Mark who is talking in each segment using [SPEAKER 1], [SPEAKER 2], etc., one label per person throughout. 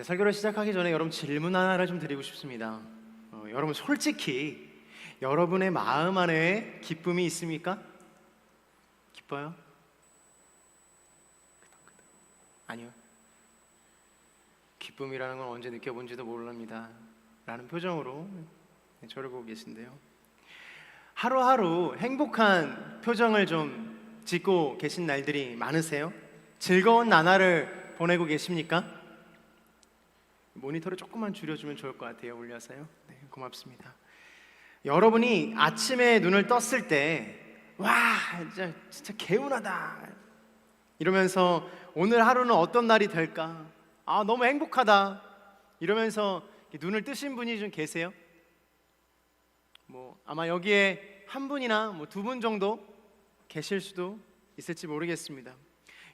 [SPEAKER 1] 설교를 시작하기 전에 여러분 질문 하나를 좀 드리고 싶습니다. 여러분 솔직히 여러분의 마음 안에 기쁨이 있습니까? 기뻐요? 아니요. 기쁨이라는 건 언제 느껴본지도 모릅니다 라는 표정으로 저를 보고 계신데요, 하루하루 행복한 표정을 좀 짓고 계신 날들이 많으세요? 즐거운 나날을 보내고 계십니까? 모니터를 조금만 줄여주면 좋을 것 같아요. 올려서요. 네, 고맙습니다. 여러분이 아침에 눈을 떴을 때 와, 진짜 개운하다 이러면서 오늘 하루는 어떤 날이 될까? 아, 너무 행복하다 이러면서 눈을 뜨신 분이 좀 계세요? 아마 여기에 한 분이나 두 분 정도 계실 수도 있을지 모르겠습니다.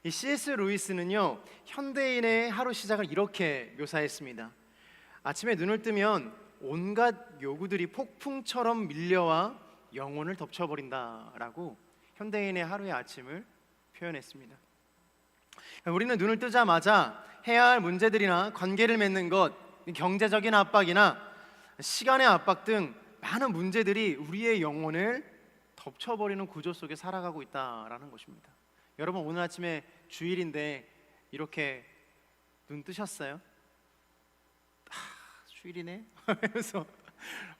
[SPEAKER 1] 이 C.S. 루이스는요, 현대인의 하루 시작을 이렇게 묘사했습니다. 아침에 눈을 뜨면 온갖 요구들이 폭풍처럼 밀려와 영혼을 덮쳐버린다라고 현대인의 하루의 아침을 표현했습니다. 우리는 눈을 뜨자마자 해야 할 문제들이나 관계를 맺는 것, 경제적인 압박이나 시간의 압박 등 많은 문제들이 우리의 영혼을 덮쳐버리는 구조 속에 살아가고 있다라는 것입니다. 여러분, 오늘 아침에 주일인데 이렇게 눈 뜨셨어요? 주일이네? 그래서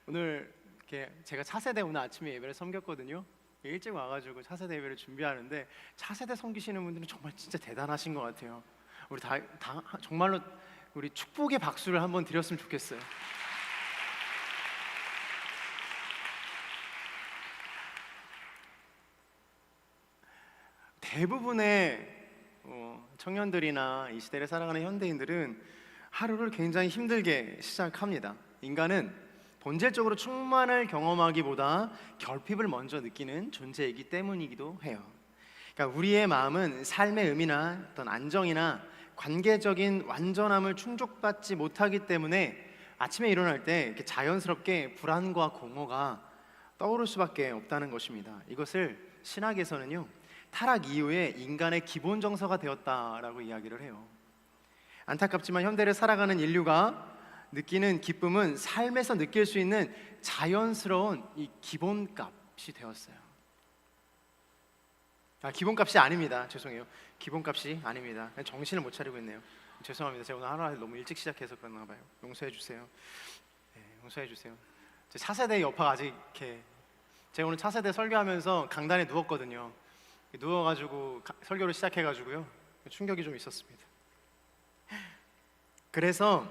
[SPEAKER 1] 오늘 이렇게 제가 차세대 오늘 아침에 예배를 섬겼거든요. 일찍 와가지고 차세대 예배를 준비하는데 차세대 섬기시는 분들은 정말 진짜 대단하신 것 같아요. 우리 다 정말로 우리 축복의 박수를 한번 드렸으면 좋겠어요. 대부분의 청년들이나 이 시대를 살아가는 현대인들은 하루를 굉장히 힘들게 시작합니다. 인간은 본질적으로 충만을 경험하기보다 결핍을 먼저 느끼는 존재이기 때문이기도 해요. 그러니까 우리의 마음은 삶의 의미나 어떤 안정이나 관계적인 완전함을 충족받지 못하기 때문에 아침에 일어날 때 이렇게 자연스럽게 불안과 공허가 떠오를 수밖에 없다는 것입니다. 이것을 신학에서는요, 타락 이후에 인간의 기본 정서가 되었다라고 이야기를 해요. 안타깝지만 현대를 살아가는 인류가 느끼는 기쁨은 삶에서 느낄 수 있는 자연스러운 이 기본값이 되었어요. 기본값이 아닙니다. 죄송해요. 기본값이 아닙니다. 정신을 못 차리고 있네요. 죄송합니다. 제가 오늘 하루 너무 일찍 시작해서 그런가 봐요. 용서해 주세요. 네, 용서해 주세요. 제 차세대 여파가 아직 이렇게, 제가 오늘 차세대 설교하면서 강단에 누웠거든요. 누워가지고 설교를 시작해가지고요, 충격이 좀 있었습니다. 그래서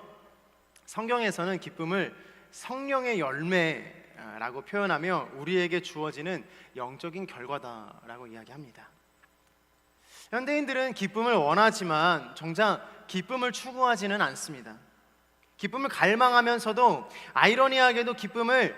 [SPEAKER 1] 성경에서는 기쁨을 성령의 열매라고 표현하며 우리에게 주어지는 영적인 결과다라고 이야기합니다. 현대인들은 기쁨을 원하지만 정작 기쁨을 추구하지는 않습니다. 기쁨을 갈망하면서도 아이러니하게도 기쁨을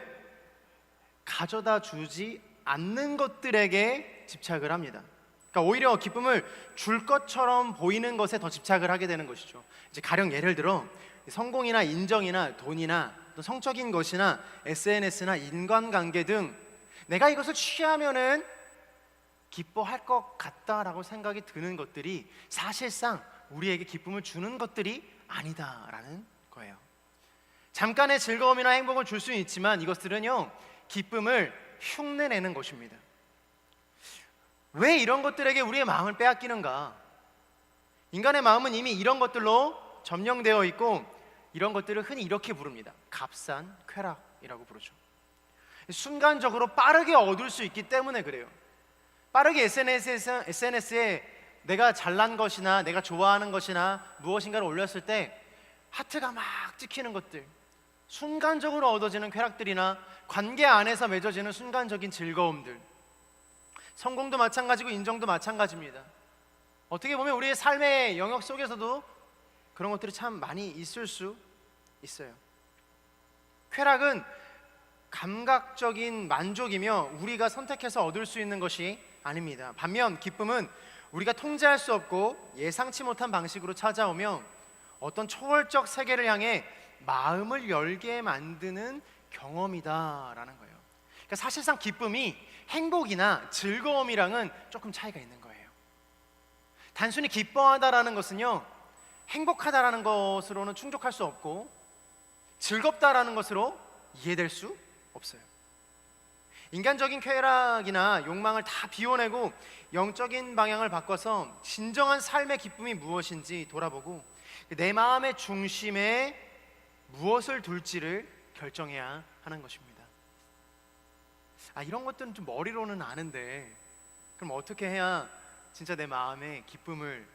[SPEAKER 1] 가져다 주지 않는 것들에게 집착을 합니다. 그러니까 오히려 기쁨을 줄 것처럼 보이는 것에 더 집착을 하게 되는 것이죠. 이제 가령 예를 들어 성공이나 인정이나 돈이나 또 성적인 것이나 SNS나 인간관계 등 내가 이것을 취하면은 기뻐할 것 같다라고 생각이 드는 것들이 사실상 우리에게 기쁨을 주는 것들이 아니다라는 거예요. 잠깐의 즐거움이나 행복을 줄 수는 있지만 이것들은요, 기쁨을 흉내내는 것입니다. 왜 이런 것들에게 우리의 마음을 빼앗기는가? 인간의 마음은 이미 이런 것들로 점령되어 있고 이런 것들을 흔히 이렇게 부릅니다. 값싼 쾌락이라고 부르죠. 순간적으로 빠르게 얻을 수 있기 때문에 그래요. 빠르게 SNS에 내가 잘난 것이나 내가 좋아하는 것이나 무엇인가를 올렸을 때 하트가 막 찍히는 것들, 순간적으로 얻어지는 쾌락들이나 관계 안에서 맺어지는 순간적인 즐거움들, 성공도 마찬가지고 인정도 마찬가지입니다. 어떻게 보면 우리의 삶의 영역 속에서도 그런 것들이 참 많이 있을 수 있어요. 쾌락은 감각적인 만족이며 우리가 선택해서 얻을 수 있는 것이 아닙니다. 반면 기쁨은 우리가 통제할 수 없고 예상치 못한 방식으로 찾아오며 어떤 초월적 세계를 향해 마음을 열게 만드는 경험이다라는 거예요. 그러니까 사실상 기쁨이 행복이나 즐거움이랑은 조금 차이가 있는 거예요. 단순히 기뻐하다라는 것은요, 행복하다라는 것으로는 충족할 수 없고 즐겁다라는 것으로 이해될 수 없어요. 인간적인 쾌락이나 욕망을 다 비워내고 영적인 방향을 바꿔서 진정한 삶의 기쁨이 무엇인지 돌아보고 내 마음의 중심에 무엇을 둘지를 결정해야 하는 것입니다. 이런 것들은 좀 머리로는 아는데 그럼 어떻게 해야 진짜 내 마음의 기쁨을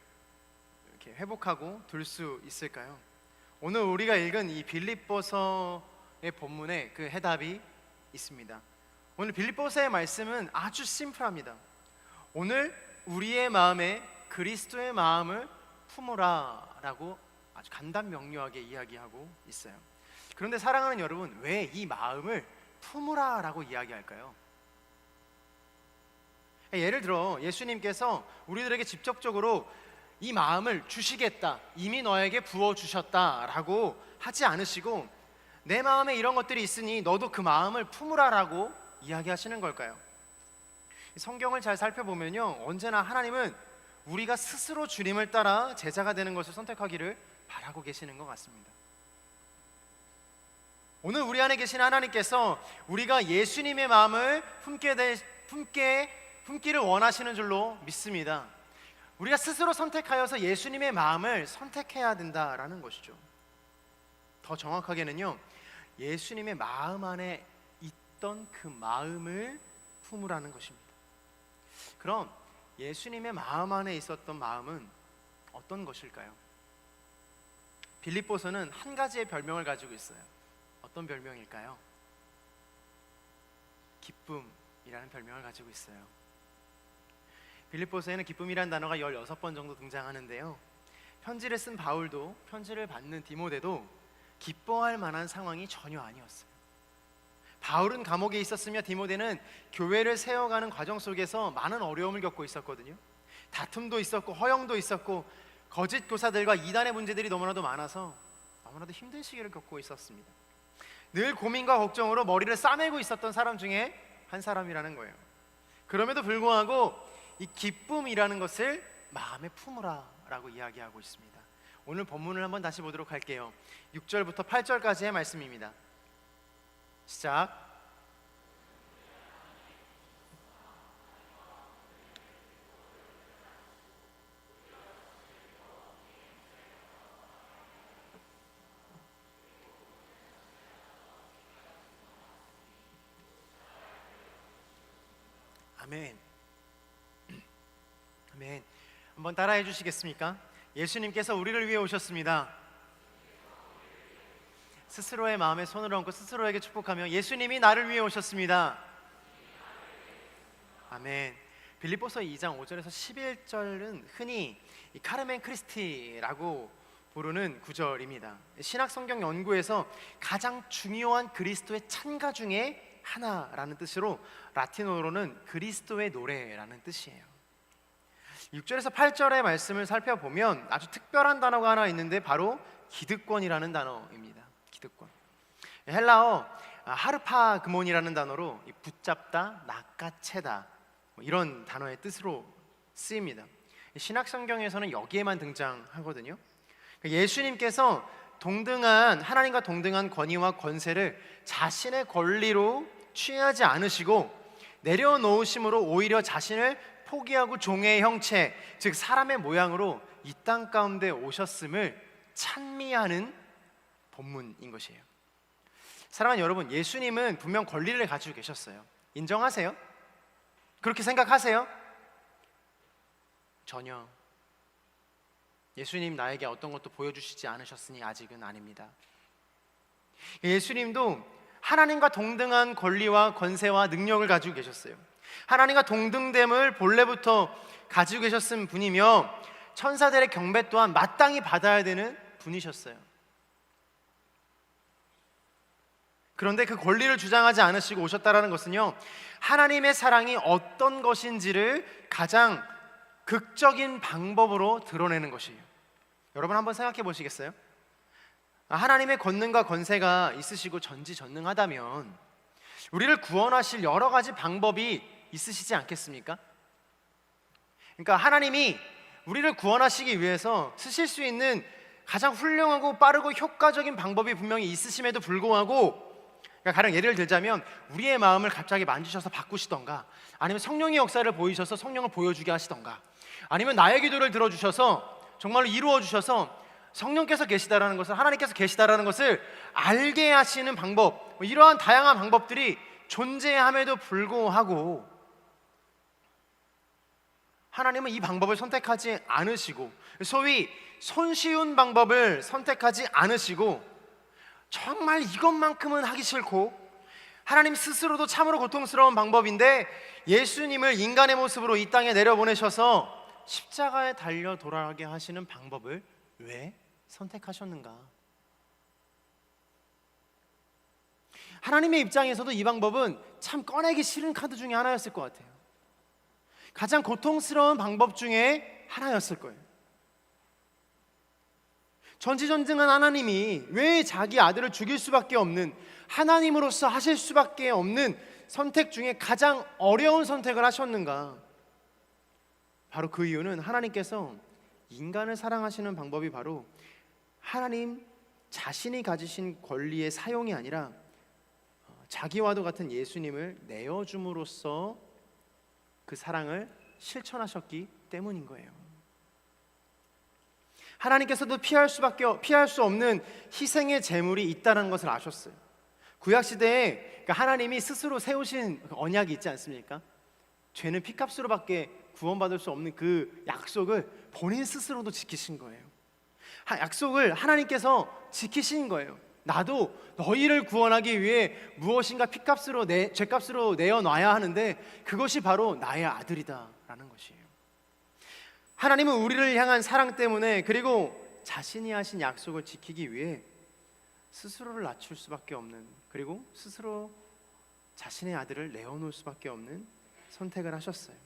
[SPEAKER 1] 이렇게 회복하고 둘 수 있을까요? 오늘 우리가 읽은 이 빌립보서의 본문에 그 해답이 있습니다. 오늘 빌립보서의 말씀은 아주 심플합니다. 오늘 우리의 마음에 그리스도의 마음을 품으라 라고 아주 간단 명료하게 이야기하고 있어요. 그런데 사랑하는 여러분, 왜 이 마음을 품으라 라고 이야기할까요? 예를 들어 예수님께서 우리들에게 직접적으로 이 마음을 주시겠다, 이미 너에게 부어주셨다 라고 하지 않으시고 내 마음에 이런 것들이 있으니 너도 그 마음을 품으라 라고 이야기하시는 걸까요? 성경을 잘 살펴보면요, 언제나 하나님은 우리가 스스로 주님을 따라 제자가 되는 것을 선택하기를 바라고 계시는 것 같습니다. 오늘 우리 안에 계신 하나님께서 우리가 예수님의 마음을 품기를 원하시는 줄로 믿습니다. 우리가 스스로 선택하여서 예수님의 마음을 선택해야 된다라는 것이죠. 더 정확하게는요, 예수님의 마음 안에 있던 그 마음을 품으라는 것입니다. 그럼 예수님의 마음 안에 있었던 마음은 어떤 것일까요? 빌립보서는 한 가지의 별명을 가지고 있어요. 어떤 별명일까요? 기쁨이라는 별명을 가지고 있어요. 빌립보서에는 기쁨이라는 단어가 16번 정도 등장하는데요, 편지를 쓴 바울도 편지를 받는 디모데도 기뻐할 만한 상황이 전혀 아니었어요. 바울은 감옥에 있었으며 디모데는 교회를 세워가는 과정 속에서 많은 어려움을 겪고 있었거든요. 다툼도 있었고 허영도 있었고 거짓 교사들과 이단의 문제들이 너무나도 많아서 너무나도 힘든 시기를 겪고 있었습니다. 늘 고민과 걱정으로 머리를 싸매고 있었던 사람 중에 한 사람이라는 거예요. 그럼에도 불구하고 이 기쁨이라는 것을 마음에 품으라 라고 이야기하고 있습니다. 오늘 본문을 한번 다시 보도록 할게요. 6절부터 8절까지의 말씀입니다. 시작. 아멘. 아멘. 한번 따라해 주시겠습니까? 예수님께서 우리를 위해 오셨습니다. 스스로의 마음에 손을 얹고 스스로에게 축복하며 예수님이 나를 위해 오셨습니다. 아멘. 빌립보서 2장 5절에서 11절은 흔히 카르멘 크리스티라고 부르는 구절입니다. 신학 성경 연구에서 가장 중요한 그리스도의 찬가 중에 하나라는 뜻으로 라틴어로는 그리스도의 노래라는 뜻이에요. 6절에서 8절의 말씀을 살펴보면 아주 특별한 단어가 하나 있는데 바로 기득권이라는 단어입니다. 기득권. 헬라어 하르파그몬이라는 단어로 붙잡다, 낚아채다 이런 단어의 뜻으로 쓰입니다. 신약 성경에서는 여기에만 등장하거든요. 예수님께서 하나님과 동등한 권위와 권세를 자신의 권리로 취하지 않으시고 내려놓으심으로 오히려 자신을 포기하고 종의 형체, 즉 사람의 모양으로 이 땅 가운데 오셨음을 찬미하는 본문인 것이에요. 사랑하는 여러분, 예수님은 분명 권리를 가지고 계셨어요. 인정하세요? 그렇게 생각하세요? 전혀. 예수님 나에게 어떤 것도 보여주시지 않으셨으니 아직은 아닙니다. 예수님도 하나님과 동등한 권리와 권세와 능력을 가지고 계셨어요. 하나님과 동등됨을 본래부터 가지고 계셨은 분이며 천사들의 경배 또한 마땅히 받아야 되는 분이셨어요. 그런데 그 권리를 주장하지 않으시고 오셨다는 것은요, 하나님의 사랑이 어떤 것인지를 가장 극적인 방법으로 드러내는 것이에요. 여러분 한번 생각해 보시겠어요? 하나님의 권능과 권세가 있으시고 전지전능하다면 우리를 구원하실 여러 가지 방법이 있으시지 않겠습니까? 그러니까 하나님이 우리를 구원하시기 위해서 쓰실 수 있는 가장 훌륭하고 빠르고 효과적인 방법이 분명히 있으심에도 불구하고, 그러니까 가령 예를 들자면 우리의 마음을 갑자기 만지셔서 바꾸시던가, 아니면 성령의 역사를 보이셔서 성령을 보여주게 하시던가, 아니면 나의 기도를 들어주셔서 정말로 이루어 주셔서 성령께서 계시다라는 것을, 하나님께서 계시다라는 것을 알게 하시는 방법, 이러한 다양한 방법들이 존재함에도 불구하고 하나님은 이 방법을 선택하지 않으시고, 소위 손쉬운 방법을 선택하지 않으시고, 정말 이것만큼은 하기 싫고 하나님 스스로도 참으로 고통스러운 방법인데 예수님을 인간의 모습으로 이 땅에 내려보내셔서 십자가에 달려 돌아가게 하시는 방법을 왜 선택하셨는가? 하나님의 입장에서도 이 방법은 참 꺼내기 싫은 카드 중에 하나였을 것 같아요. 가장 고통스러운 방법 중에 하나였을 거예요. 전지전능한 하나님이 왜 자기 아들을 죽일 수밖에 없는, 하나님으로서 하실 수밖에 없는 선택 중에 가장 어려운 선택을 하셨는가? 바로 그 이유는 하나님께서 인간을 사랑하시는 방법이 바로 하나님 자신이 가지신 권리의 사용이 아니라 자기와도 같은 예수님을 내어줌으로써 그 사랑을 실천하셨기 때문인 거예요. 하나님께서도 피할 수 없는 희생의 제물이 있다는 것을 아셨어요. 구약 시대에 하나님이 스스로 세우신 언약이 있지 않습니까? 죄는 피값으로밖에 구원받을 수 없는 그 약속을 본인 스스로도 지키신 거예요. 약속을 하나님께서 지키신 거예요. 나도 너희를 구원하기 위해 무엇인가 피값으로 죄값으로 내어놔야 하는데 그것이 바로 나의 아들이다 라는 것이에요. 하나님은 우리를 향한 사랑 때문에, 그리고 자신이 하신 약속을 지키기 위해 스스로를 낮출 수밖에 없는, 그리고 스스로 자신의 아들을 내어놓을 수밖에 없는 선택을 하셨어요.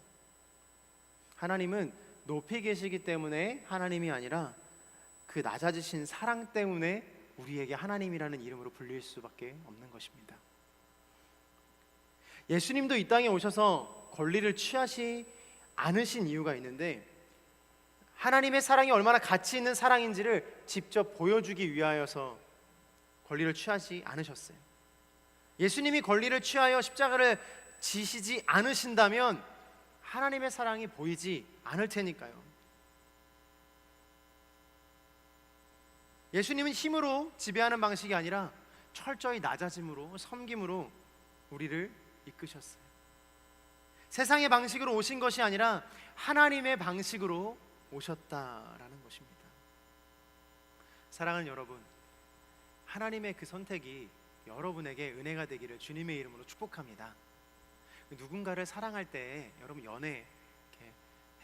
[SPEAKER 1] 하나님은 높이 계시기 때문에 하나님이 아니라 그 낮아지신 사랑 때문에 우리에게 하나님이라는 이름으로 불릴 수밖에 없는 것입니다. 예수님도 이 땅에 오셔서 권리를 취하시 않으신 이유가 있는데, 하나님의 사랑이 얼마나 가치 있는 사랑인지를 직접 보여주기 위하여서 권리를 취하지 않으셨어요. 예수님이 권리를 취하여 십자가를 지시지 않으신다면 하나님의 사랑이 보이지 않을 테니까요. 예수님은 힘으로 지배하는 방식이 아니라 철저히 낮아짐으로, 섬김으로 우리를 이끄셨어요. 세상의 방식으로 오신 것이 아니라 하나님의 방식으로 오셨다라는 것입니다. 사랑하는 여러분, 하나님의 그 선택이 여러분에게 은혜가 되기를 주님의 이름으로 축복합니다. 누군가를 사랑할 때 여러분 연애 이렇게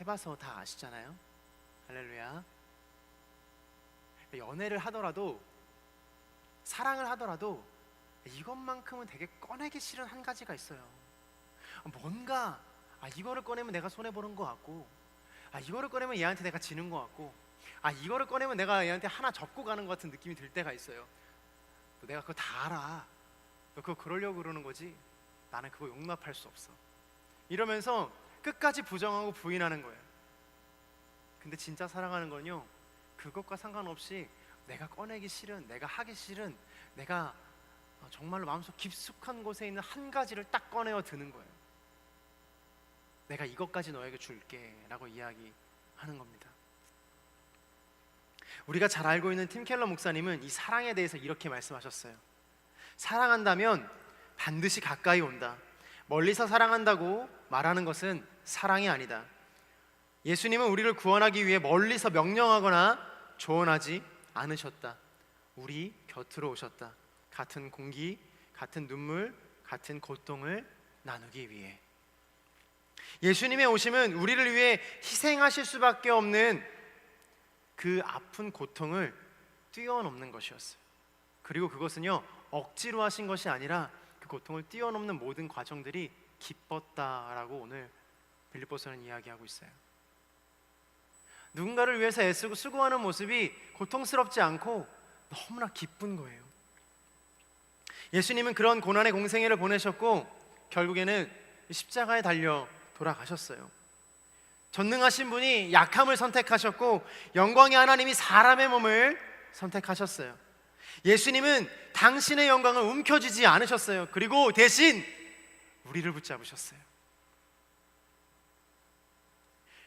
[SPEAKER 1] 해봐서 다 아시잖아요. 할렐루야. 연애를 하더라도, 사랑을 하더라도 이것만큼은 되게 꺼내기 싫은 한 가지가 있어요. 뭔가 이거를 꺼내면 내가 손해보는 것 같고, 이거를 꺼내면 얘한테 내가 지는 것 같고, 이거를 꺼내면 내가 얘한테 하나 접고 가는 것 같은 느낌이 들 때가 있어요. 내가 그거 다 알아. 너 그거 그러려고 그러는 거지. 나는 그거 용납할 수 없어. 이러면서 끝까지 부정하고 부인하는 거예요. 근데 진짜 사랑하는 건요, 그것과 상관없이 내가 꺼내기 싫은, 내가 하기 싫은, 내가 정말로 마음속 깊숙한 곳에 있는 한 가지를 딱 꺼내어 드는 거예요. 내가 이것까지 너에게 줄게 라고 이야기하는 겁니다. 우리가 잘 알고 있는 팀 켈러 목사님은 이 사랑에 대해서 이렇게 말씀하셨어요. 사랑한다면 반드시 가까이 온다. 멀리서 사랑한다고 말하는 것은 사랑이 아니다. 예수님은 우리를 구원하기 위해 멀리서 명령하거나 조언하지 않으셨다. 우리 곁으로 오셨다. 같은 공기, 같은 눈물, 같은 고통을 나누기 위해. 예수님의 오심은 우리를 위해 희생하실 수밖에 없는 그 아픈 고통을 뛰어넘는 것이었어요. 그리고 그것은요, 억지로 하신 것이 아니라 그 고통을 뛰어넘는 모든 과정들이 기뻤다라고 오늘 빌립보서는 이야기하고 있어요. 누군가를 위해서 애쓰고 수고하는 모습이 고통스럽지 않고 너무나 기쁜 거예요. 예수님은 그런 고난의 공생애를 보내셨고 결국에는 십자가에 달려 돌아가셨어요. 전능하신 분이 약함을 선택하셨고 영광의 하나님이 사람의 몸을 선택하셨어요. 예수님은 당신의 영광을 움켜쥐지 않으셨어요. 그리고 대신 우리를 붙잡으셨어요.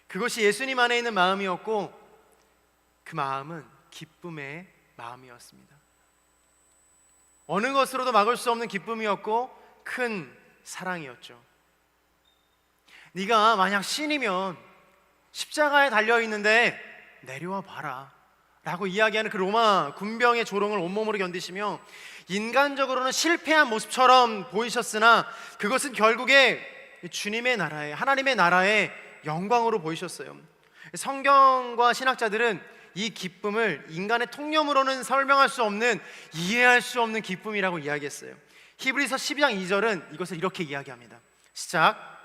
[SPEAKER 1] 그것이 예수님 안에 있는 마음이었고 그 마음은 기쁨의 마음이었습니다. 어느 것으로도 막을 수 없는 기쁨이었고 큰 사랑이었죠. 네가 만약 신이면 십자가에 달려있는데 내려와 봐라 라고 이야기하는 그 로마 군병의 조롱을 온몸으로 견디시며 인간적으로는 실패한 모습처럼 보이셨으나 그것은 결국에 주님의 나라의, 하나님의 나라의 영광으로 보이셨어요. 성경과 신학자들은 이 기쁨을 인간의 통념으로는 설명할 수 없는, 이해할 수 없는 기쁨이라고 이야기했어요. 히브리서 12장 2절은 이것을 이렇게 이야기합니다. 시작.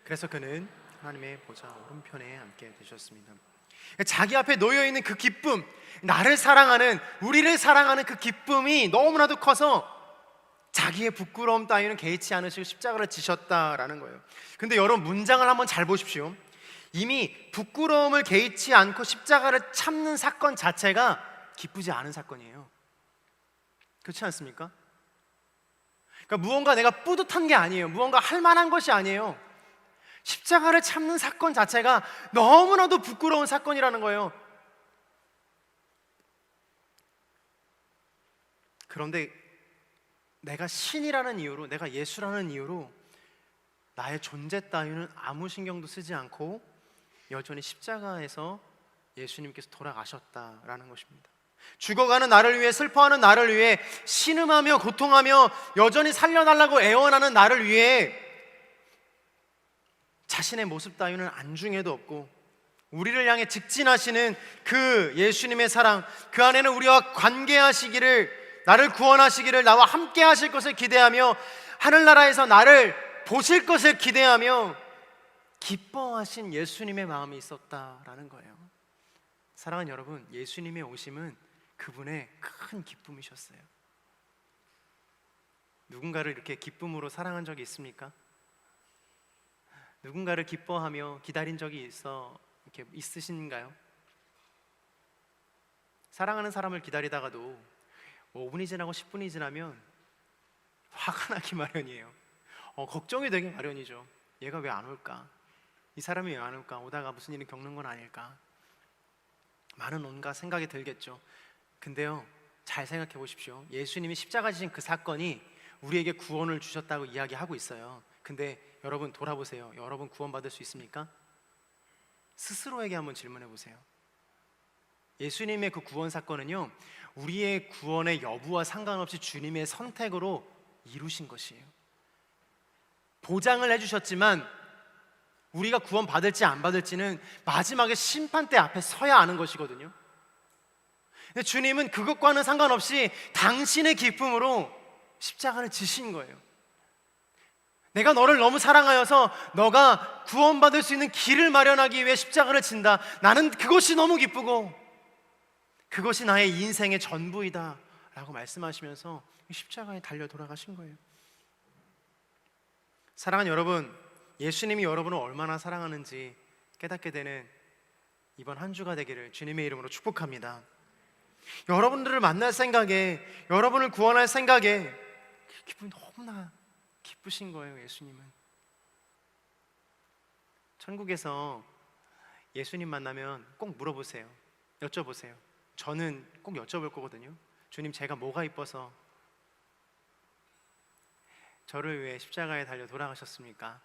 [SPEAKER 1] 그래서 그는 하나님의 보좌 오른편에 앉게 되셨습니다. 자기 앞에 놓여있는 그 기쁨, 나를 사랑하는, 우리를 사랑하는 그 기쁨이 너무나도 커서 자기의 부끄러움 따위는 개의치 않으시고 십자가를 지셨다라는 거예요. 근데 여러분 문장을 한번 잘 보십시오. 이미 부끄러움을 개의치 않고 십자가를 참는 사건 자체가 기쁘지 않은 사건이에요. 그렇지 않습니까? 그러니까 무언가 내가 뿌듯한 게 아니에요. 무언가 할 만한 것이 아니에요. 십자가를 참는 사건 자체가 너무나도 부끄러운 사건이라는 거예요. 그런데 내가 신이라는 이유로, 내가 예수라는 이유로 나의 존재 따위는 아무 신경도 쓰지 않고 여전히 십자가에서 예수님께서 돌아가셨다라는 것입니다. 죽어가는 나를 위해, 슬퍼하는 나를 위해, 신음하며 고통하며 여전히 살려달라고 애원하는 나를 위해 자신의 모습 따위는 안중에도 없고 우리를 향해 직진하시는 그 예수님의 사랑, 그 안에는 우리와 관계하시기를, 나를 구원하시기를, 나와 함께 하실 것을 기대하며 하늘나라에서 나를 보실 것을 기대하며 기뻐하신 예수님의 마음이 있었다라는 거예요. 사랑하는 여러분, 예수님의 오심은 그분의 큰 기쁨이셨어요. 누군가를 이렇게 기쁨으로 사랑한 적이 있습니까? 누군가를 기뻐하며 기다린 적이 이렇게 있으신가요? 사랑하는 사람을 기다리다가도 5분이 지나고 10분이 지나면 화가 나기 마련이에요. 걱정이 되기 마련이죠. 얘가 왜 안 올까? 이 사람이 왜 안 올까? 오다가 무슨 일을 겪는 건 아닐까? 많은 온갖 생각이 들겠죠. 근데요, 잘 생각해 보십시오. 예수님이 십자가 지신 그 사건이 우리에게 구원을 주셨다고 이야기하고 있어요. 근데 여러분 돌아보세요. 여러분 구원받을 수 있습니까? 스스로에게 한번 질문해 보세요. 예수님의 그 구원 사건은요, 우리의 구원의 여부와 상관없이 주님의 선택으로 이루신 것이에요. 보장을 해주셨지만 우리가 구원 받을지 안 받을지는 마지막에 심판대 앞에 서야 아는 것이거든요. 근데 주님은 그것과는 상관없이 당신의 기쁨으로 십자가를 지신 거예요. 내가 너를 너무 사랑하여서 너가 구원받을 수 있는 길을 마련하기 위해 십자가를 진다. 나는 그것이 너무 기쁘고 그것이 나의 인생의 전부이다 라고 말씀하시면서 십자가에 달려 돌아가신 거예요. 사랑하는 여러분, 예수님이 여러분을 얼마나 사랑하는지 깨닫게 되는 이번 한 주가 되기를 주님의 이름으로 축복합니다. 여러분들을 만날 생각에, 여러분을 구원할 생각에 기분이 너무나 기쁘신 거예요. 예수님은 천국에서 예수님 만나면 꼭 물어보세요. 여쭤보세요. 저는 꼭 여쭤볼 거거든요. 주님, 제가 뭐가 이뻐서 저를 위해 십자가에 달려 돌아가셨습니까?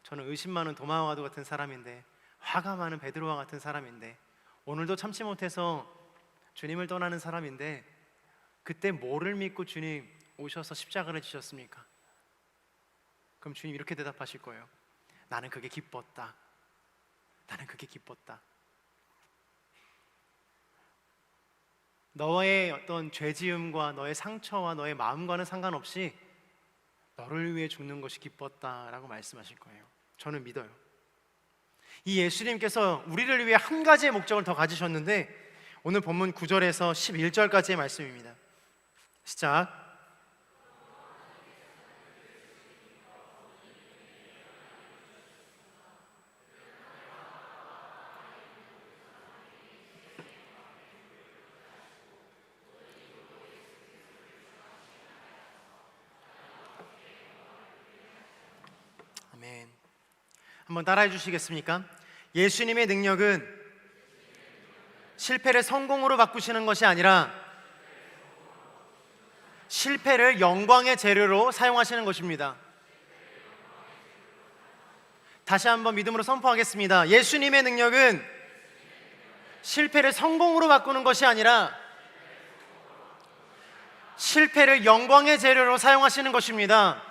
[SPEAKER 1] 저는 의심 많은 도마와도 같은 사람인데, 화가 많은 베드로와 같은 사람인데, 오늘도 참지 못해서 주님을 떠나는 사람인데, 그때 뭐를 믿고 주님 오셔서 십자가를 지셨습니까? 그럼 주님 이렇게 대답하실 거예요. 나는 그게 기뻤다. 나는 그게 기뻤다. 너의 어떤 죄지음과 너의 상처와 너의 마음과는 상관없이 너를 위해 죽는 것이 기뻤다라고 말씀하실 거예요. 저는 믿어요. 이 예수님께서 우리를 위해 한 가지의 목적을 더 가지셨는데, 오늘 본문 9절에서 11절까지의 말씀입니다. 시작. 아멘. 한번 따라해 주시겠습니까? 예수님의 능력은 실패를 성공으로 바꾸시는 것이 아니라 실패를 영광의 재료로 사용하시는 것입니다. 다시 한번 믿음으로 선포하겠습니다. 예수님의 능력은 실패를 성공으로 바꾸는 것이 아니라 실패를 영광의 재료로 사용하시는 것입니다.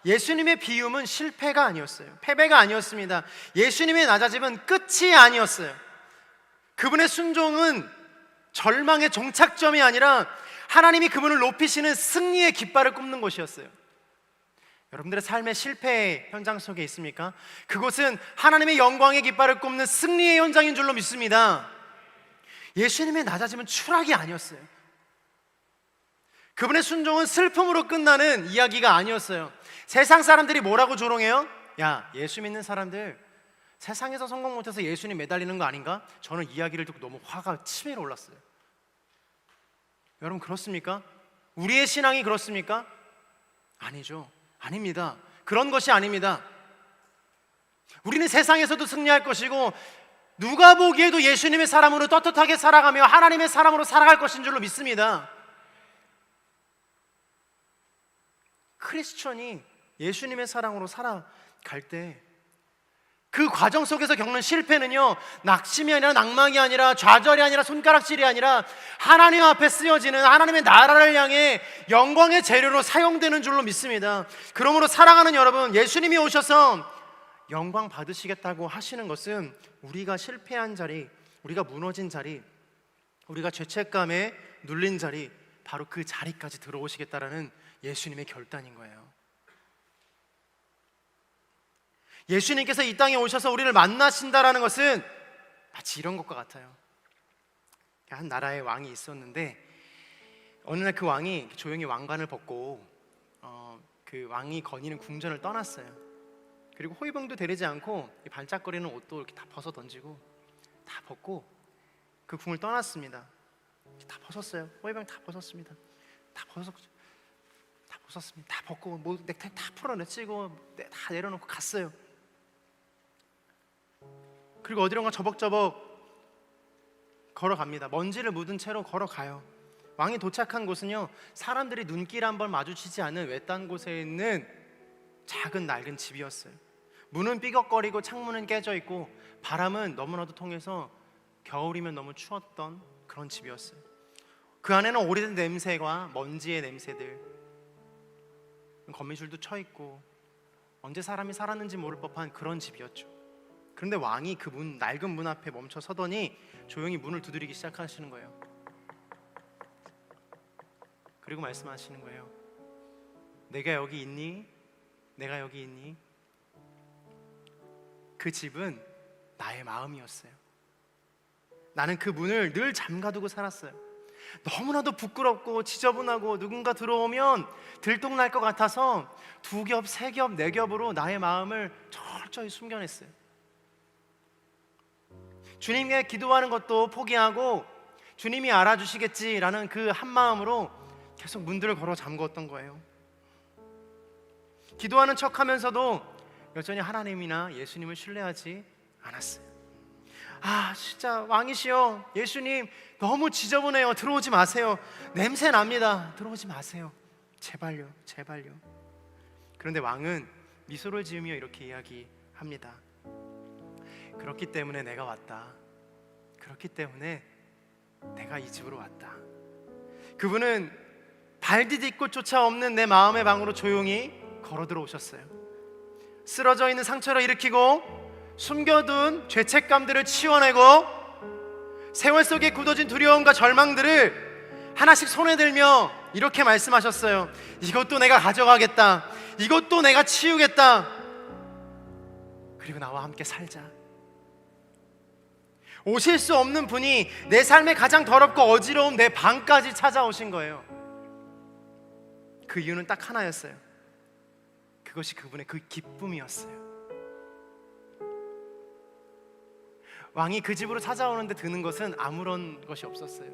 [SPEAKER 1] 예수님의 비움은 실패가 아니었어요. 패배가 아니었습니다. 예수님의 낮아짐은 끝이 아니었어요. 그분의 순종은 절망의 종착점이 아니라 하나님이 그분을 높이시는 승리의 깃발을 꼽는 것이었어요. 여러분들의 삶의 실패의 현장 속에 있습니까? 그곳은 하나님의 영광의 깃발을 꼽는 승리의 현장인 줄로 믿습니다. 예수님의 낮아짐은 추락이 아니었어요. 그분의 순종은 슬픔으로 끝나는 이야기가 아니었어요. 세상 사람들이 뭐라고 조롱해요? 야, 예수 믿는 사람들 세상에서 성공 못해서 예수님 매달리는 거 아닌가? 저는 이야기를 듣고 너무 화가 치밀어 올랐어요. 여러분 그렇습니까? 우리의 신앙이 그렇습니까? 아니죠. 아닙니다. 그런 것이 아닙니다. 우리는 세상에서도 승리할 것이고, 누가 보기에도 예수님의 사람으로 떳떳하게 살아가며 하나님의 사람으로 살아갈 것인 줄로 믿습니다. 크리스천이 예수님의 사랑으로 살아갈 때 그 과정 속에서 겪는 실패는요, 낙심이 아니라 낭망이 아니라 좌절이 아니라 손가락질이 아니라 하나님 앞에 쓰여지는 하나님의 나라를 향해 영광의 재료로 사용되는 줄로 믿습니다. 그러므로 사랑하는 여러분, 예수님이 오셔서 영광 받으시겠다고 하시는 것은 우리가 실패한 자리, 우리가 무너진 자리, 우리가 죄책감에 눌린 자리, 바로 그 자리까지 들어오시겠다라는 예수님의 결단인 거예요. 예수님께서 이 땅에 오셔서 우리를 만나신다라는 것은 마치 이런 것과 같아요. 한 나라에 왕이 있었는데, 어느 날 그 왕이 조용히 왕관을 벗고 그 왕이 거니는 궁전을 떠났어요. 그리고 호위병도 데리지 않고 반짝거리는 옷도 이렇게 다 벗어 던지고 다 벗고 그 궁을 떠났습니다. 다 벗었어요. 호위병 다 벗었습니다. 다 벗었습니다. 다 벗고 뭐 넥타이 다 풀어내치고 다 내려놓고 갔어요. 그리고 어디론가 저벅저벅 걸어갑니다. 먼지를 묻은 채로 걸어가요. 왕이 도착한 곳은요, 사람들이 눈길 한번 마주치지 않은 외딴 곳에 있는 작은 낡은 집이었어요. 문은 삐걱거리고 창문은 깨져 있고 바람은 너무나도 통해서 겨울이면 너무 추웠던 그런 집이었어요. 그 안에는 오래된 냄새와 먼지의 냄새들, 거미줄도 쳐 있고 언제 사람이 살았는지 모를 법한 그런 집이었죠. 그런데 왕이 그 낡은 문 앞에 멈춰 서더니 조용히 문을 두드리기 시작하시는 거예요. 그리고 말씀하시는 거예요. 내가 여기 있니? 내가 여기 있니? 그 집은 나의 마음이었어요. 나는 그 문을 늘 잠가두고 살았어요. 너무나도 부끄럽고 지저분하고 누군가 들어오면 들통날 것 같아서 2겹, 3겹, 4겹으로 나의 마음을 철저히 숨겨냈어요. 주님께 기도하는 것도 포기하고 주님이 알아주시겠지라는 그 한마음으로 계속 문들을 걸어 잠궜던 거예요. 기도하는 척하면서도 여전히 하나님이나 예수님을 신뢰하지 않았어요. 진짜 왕이시여, 예수님 너무 지저분해요. 들어오지 마세요. 냄새 납니다. 들어오지 마세요. 제발요, 제발요. 그런데 왕은 미소를 지으며 이렇게 이야기합니다. 그렇기 때문에 내가 왔다. 그렇기 때문에 내가 이 집으로 왔다. 그분은 발 디딜 곳조차 없는 내 마음의 방으로 조용히 걸어 들어오셨어요. 쓰러져 있는 상처를 일으키고 숨겨둔 죄책감들을 치워내고 세월 속에 굳어진 두려움과 절망들을 하나씩 손에 들며 이렇게 말씀하셨어요. 이것도 내가 가져가겠다. 이것도 내가 치우겠다. 그리고 나와 함께 살자. 오실 수 없는 분이 내 삶의 가장 더럽고 어지러운 내 방까지 찾아오신 거예요. 그 이유는 딱 하나였어요. 그것이 그분의 그 기쁨이었어요. 왕이 그 집으로 찾아오는데 드는 것은 아무런 것이 없었어요.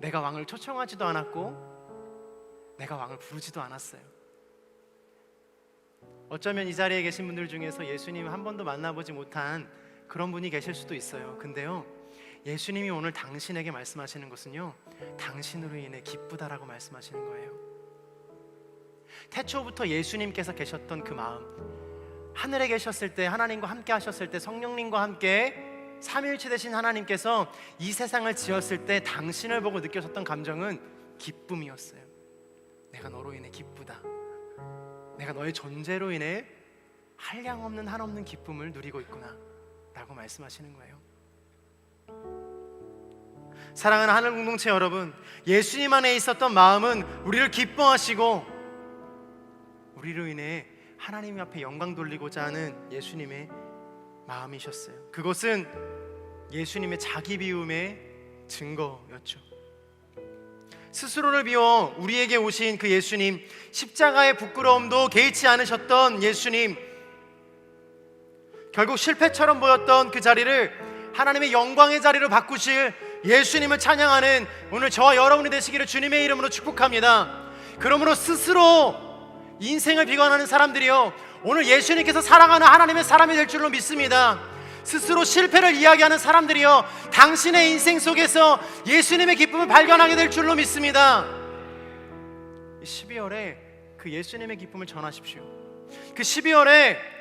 [SPEAKER 1] 내가 왕을 초청하지도 않았고 내가 왕을 부르지도 않았어요. 어쩌면 이 자리에 계신 분들 중에서 예수님 한 번도 만나보지 못한 그런 분이 계실 수도 있어요. 근데요, 예수님이 오늘 당신에게 말씀하시는 것은요, 당신으로 인해 기쁘다라고 말씀하시는 거예요. 태초부터 예수님께서 계셨던 그 마음, 하늘에 계셨을 때, 하나님과 함께 하셨을 때, 성령님과 함께 삼위일체 되신 하나님께서 이 세상을 지었을 때 당신을 보고 느껴졌던 감정은 기쁨이었어요. 내가 너로 인해 기쁘다. 내가 너의 존재로 인해 한량없는 한없는 기쁨을 누리고 있구나 라고 말씀하시는 거예요. 사랑하는 하늘 공동체 여러분, 예수님 안에 있었던 마음은 우리를 기뻐하시고 우리로 인해 하나님 앞에 영광 돌리고자 하는 예수님의 마음이셨어요. 그것은 예수님의 자기 비움의 증거였죠. 스스로를 비워 우리에게 오신 그 예수님, 십자가의 부끄러움도 개의치 않으셨던 예수님, 결국 실패처럼 보였던 그 자리를 하나님의 영광의 자리로 바꾸실 예수님을 찬양하는 오늘 저와 여러분이 되시기를 주님의 이름으로 축복합니다. 그러므로 스스로 인생을 비관하는 사람들이요, 오늘 예수님께서 사랑하는 하나님의 사람이 될 줄로 믿습니다. 스스로 실패를 이야기하는 사람들이요, 당신의 인생 속에서 예수님의 기쁨을 발견하게 될 줄로 믿습니다. 12월에 그 예수님의 기쁨을 전하십시오. 그 12월에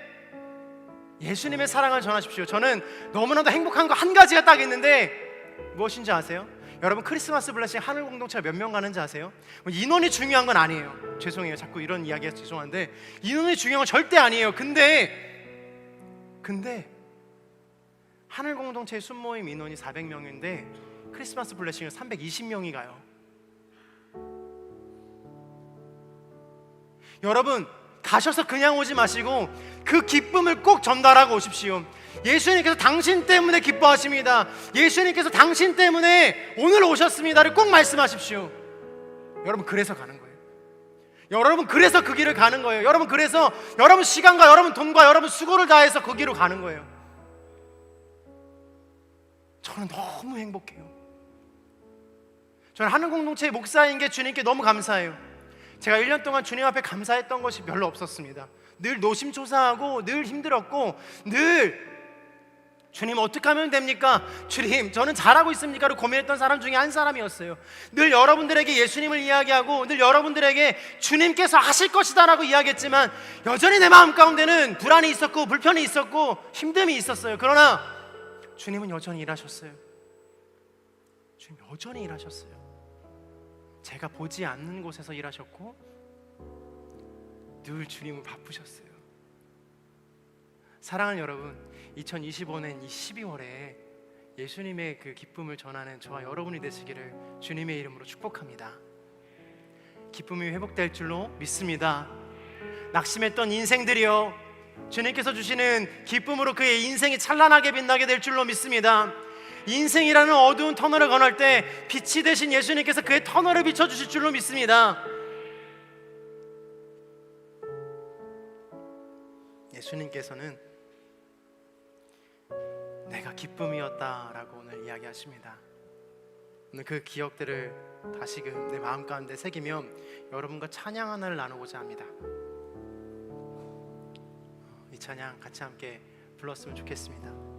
[SPEAKER 1] 예수님의 사랑을 전하십시오. 저는 너무나도 행복한 거 한 가지가 딱 있는데 무엇인지 아세요? 여러분, 크리스마스 블레싱 하늘 공동체가 몇 명 가는지 아세요? 인원이 중요한 건 아니에요. 죄송해요, 자꾸 이런 이야기가 죄송한데 인원이 중요한 건 절대 아니에요. 근데 하늘 공동체의 순모임 인원이 400명인데 크리스마스 블레싱을 320명이 가요. 여러분, 가셔서 그냥 오지 마시고 그 기쁨을 꼭 전달하고 오십시오. 예수님께서 당신 때문에 기뻐하십니다. 예수님께서 당신 때문에 오늘 오셨습니다를 꼭 말씀하십시오. 여러분, 그래서 가는 거예요. 여러분, 그래서 그 길을 가는 거예요. 여러분, 그래서 여러분 시간과 여러분 돈과 여러분 수고를 다해서 그 길로 가는 거예요. 저는 너무 행복해요. 저는 하늘 공동체의 목사인 게 주님께 너무 감사해요. 제가 1년 동안 주님 앞에 감사했던 것이 별로 없었습니다. 늘 노심초사하고 늘 힘들었고 늘 주님 어떻게 하면 됩니까? 주님 저는 잘하고 있습니까?를 고민했던 사람 중에 한 사람이었어요. 늘 여러분들에게 예수님을 이야기하고 늘 여러분들에게 주님께서 하실 것이다 라고 이야기했지만 여전히 내 마음 가운데는 불안이 있었고 불편이 있었고 힘듦이 있었어요. 그러나 주님은 여전히 일하셨어요. 주님 여전히 일하셨어요. 제가 보지 않는 곳에서 일하셨고 늘 주님은 바쁘셨어요. 사랑하는 여러분, 2025년 이 12월에 예수님의 그 기쁨을 전하는 저와 여러분이 되시기를 주님의 이름으로 축복합니다. 기쁨이 회복될 줄로 믿습니다. 낙심했던 인생들이요, 주님께서 주시는 기쁨으로 그의 인생이 찬란하게 빛나게 될 줄로 믿습니다. 인생이라는 어두운 터널을 건널 때 빛이 되신 예수님께서 그의 터널을 비춰주실 줄로 믿습니다. 예수님께서는 내가 기쁨이었다라고 오늘 이야기하십니다. 오늘 그 기억들을 다시금 내 마음 가운데 새기며 여러분과 찬양 하나를 나누고자 합니다. 이 찬양 같이 함께 불렀으면 좋겠습니다.